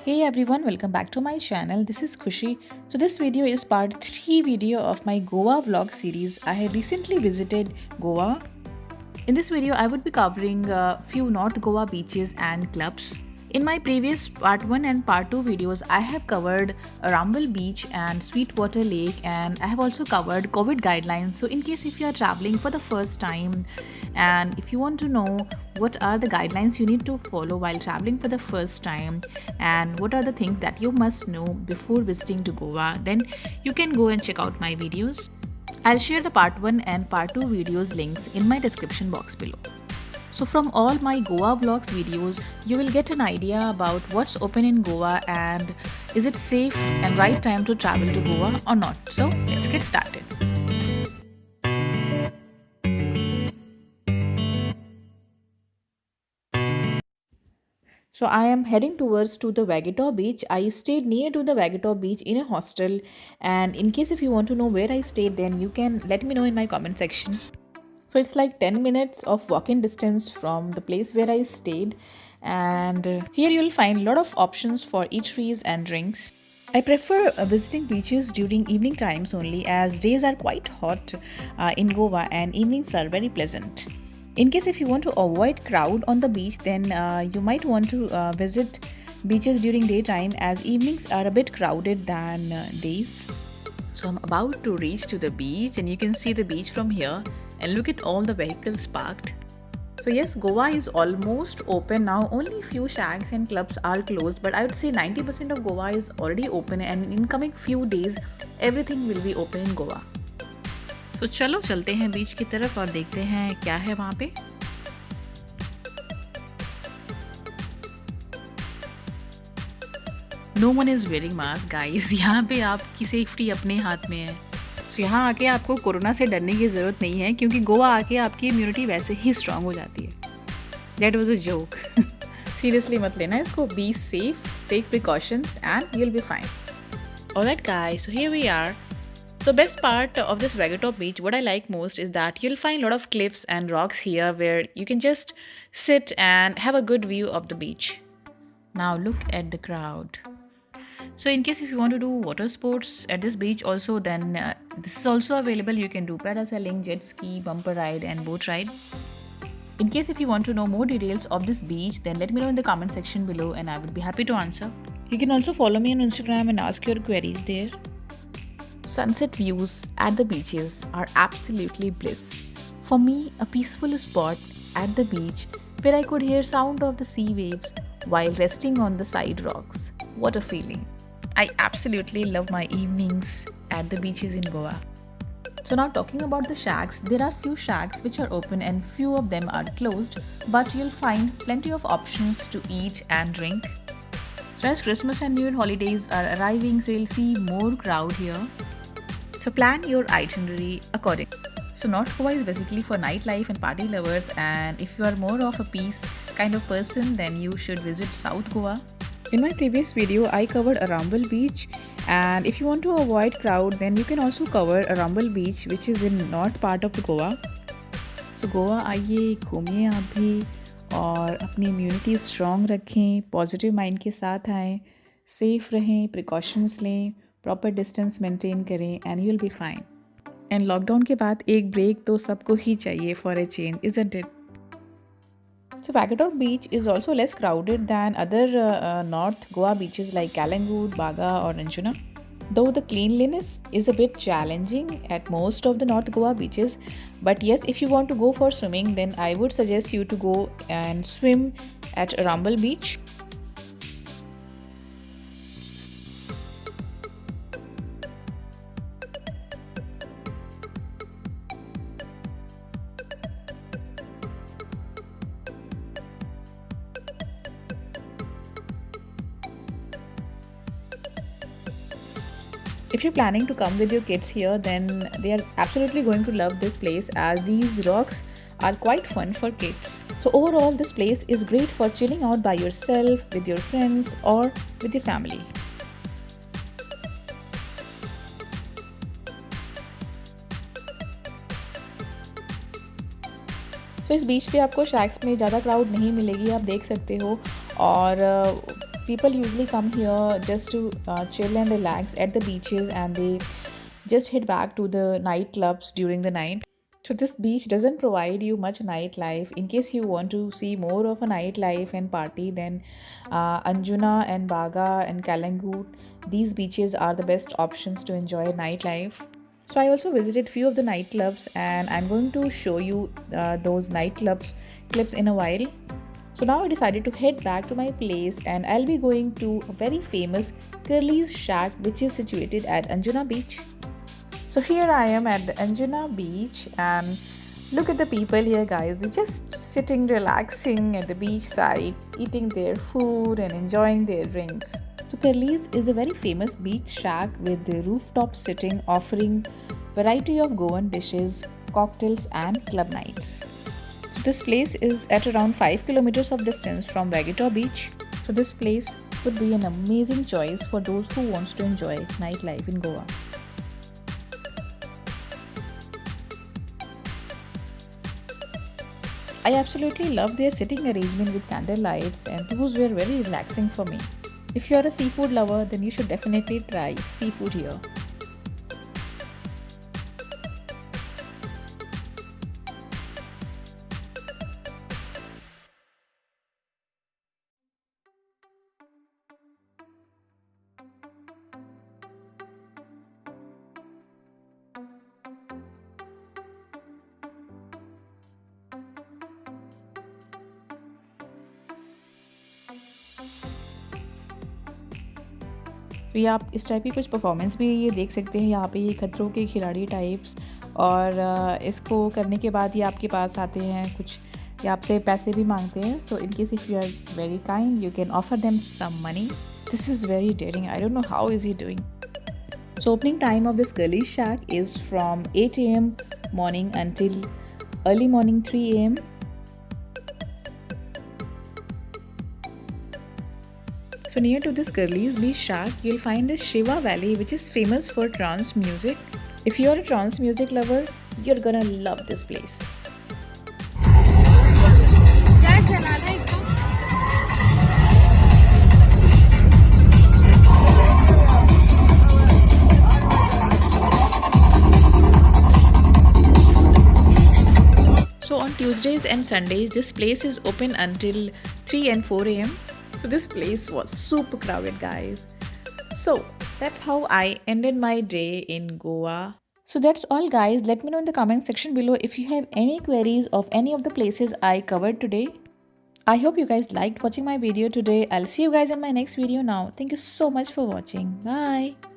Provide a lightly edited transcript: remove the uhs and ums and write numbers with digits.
Hey everyone, welcome back to my channel. This is Khushi. So this video is part 3 video of my Goa vlog series. I had recently visited Goa. In this video, I would be covering a few North Goa beaches and clubs. In my previous part 1 and part 2 videos, I have covered Arambal Beach and Sweetwater Lake, and I have also covered COVID guidelines. So in case if you are traveling for the first time and if you want to know what are the guidelines you need to follow while traveling for the first time and what are the things that you must know before visiting to Goa, then you can go and check out my videos. I'll share the part 1 and part 2 videos links in my description box below. So from all my Goa vlogs videos, you will get an idea about what's open in Goa and is it safe and right time to travel to Goa or not. So let's get started. So I am heading towards to the Vagator beach. I stayed near to the Vagator beach in a hostel, and in case if you want to know where I stayed, then you can let me know in my comment section. So it's like 10 minutes of walking distance from the place where I stayed, and here you'll find a lot of options for eateries and drinks. I prefer visiting beaches during evening times only, as days are quite hot in Goa and evenings are very pleasant. In case if you want to avoid crowd on the beach, then you might want to visit beaches during daytime, as evenings are a bit crowded than days. So I'm about to reach to the beach, and you can see the beach from here and look at all the vehicles parked. So yes, Goa is almost open now. Only few shacks and clubs are closed, but I would say 90% of Goa is already open, and in coming few days everything will be open in Goa. So चलो चलते हैं बीच की तरफ और देखते हैं क्या है वहाँ पे. No one is wearing mask, guys. यहाँ पे आपकी सेफ्टी अपने हाथ में है. So यहाँ आके आपको कोरोना से डरने की ज़रूरत नहीं है, क्योंकि गोवा आके आपकी इम्यूनिटी वैसे ही स्ट्रांग हो जाती है. That was a joke. Seriously मत लेना इसको. Be safe, take precautions and you'll be fine. Alright guys, so here we are. The best part of this Vagator beach, what I like most, is that you'll find a lot of cliffs and rocks here where you can just sit and have a good view of the beach. Now look at the crowd. So in case if you want to do water sports at this beach also, then this is also available. You can do parasailing, jet ski, bumper ride and boat ride. In case if you want to know more details of this beach, then let me know in the comment section below and I will be happy to answer. You can also follow me on Instagram and ask your queries there. Sunset views at the beaches are absolutely bliss. For me, a peaceful spot at the beach where I could hear sound of the sea waves while resting on the side rocks. What a feeling. I absolutely love my evenings at the beaches in Goa. So now talking about the shacks, there are few shacks which are open and few of them are closed, but you'll find plenty of options to eat and drink. So as Christmas and New Year holidays are arriving, so you'll see more crowd here. So plan your itinerary accordingly. So North Goa is basically for nightlife and party lovers, and if you are more of a peace kind of person, then you should visit South Goa. In my previous video, I covered Arambal Beach, and if you want to avoid crowd, then you can also cover Arambal Beach, which is in north part of Goa. So Goa आइए, घूमिए आप भी और अपनी immunity strong रखें, positive mind के साथ आएँ, सेफ रहें, प्रिकॉशंस लें, प्रॉपर डिस्टेंस मेंटेन करें and you will be fine. And lockdown के बाद एक ब्रेक तो सबको ही चाहिए for a change, isn't it? So Vagator beach is also less crowded than other North Goa beaches like Kalangut, Baga or Anjuna. Though the cleanliness is a bit challenging at most of the North Goa beaches, but yes, if you want to go for swimming, then I would suggest you to go and swim at Arambal Beach. If you're planning to come with your kids here, then they are absolutely going to love this place, as these rocks are quite fun for kids. So overall, this place is great for chilling out by yourself, with your friends or with your family. तो इस बीच पे आपको shacks में ज़्यादा crowd नहीं मिलेगी, आप देख सकते हो. और People usually come here just to chill and relax at the beaches, and they just head back to the nightclubs during the night. So this beach doesn't provide you much nightlife. In case you want to see more of a nightlife and party, then Anjuna and Baga and Kalangut, these beaches are the best options to enjoy nightlife. So I also visited few of the nightclubs, and I'm going to show you those nightclubs clips in a while. So now I decided to head back to my place, and I'll be going to a very famous Curly's Shack, which is situated at Anjuna Beach. So here I am at the Anjuna Beach, and look at the people here, guys. They're just sitting relaxing at the beach side, eating their food and enjoying their drinks. So Curly's is a very famous beach shack with the rooftop sitting, offering variety of Goan dishes, cocktails and club nights. So this place is at around 5 kilometers of distance from Vagito Beach. So this place would be an amazing choice for those who wants to enjoy nightlife in Goa. I absolutely love their sitting arrangement with candle lights, and those were very relaxing for me. If you are a seafood lover, then you should definitely try seafood here. तो ये आप इस type की कुछ performance भी ये देख सकते हैं यहाँ पे, ये खतरों के खिलाड़ी टाइप्स। और इसको करने के बाद ये आपके पास आते हैं, कुछ ये आपसे पैसे भी मांगते हैं. So in case if you are very kind you can offer them some money. This is very daring. I don't know how is he doing. So opening time of this Gully Shack is from 8 a.m. morning until early morning 3 a.m. So near to this Gully's Beach Shack, you'll find this Shiva Valley, which is famous for trance music. If you're a trance music lover, you're gonna love this place. So on Tuesdays and Sundays, this place is open until 3 and 4 a.m. So this place was super crowded, guys. So that's how I ended my day in Goa. So that's all, guys. Let me know in the comment section below if you have any queries of any of the places I covered today. I hope you guys liked watching my video today. I'll see you guys in my next video now. Thank you so much for watching. Bye.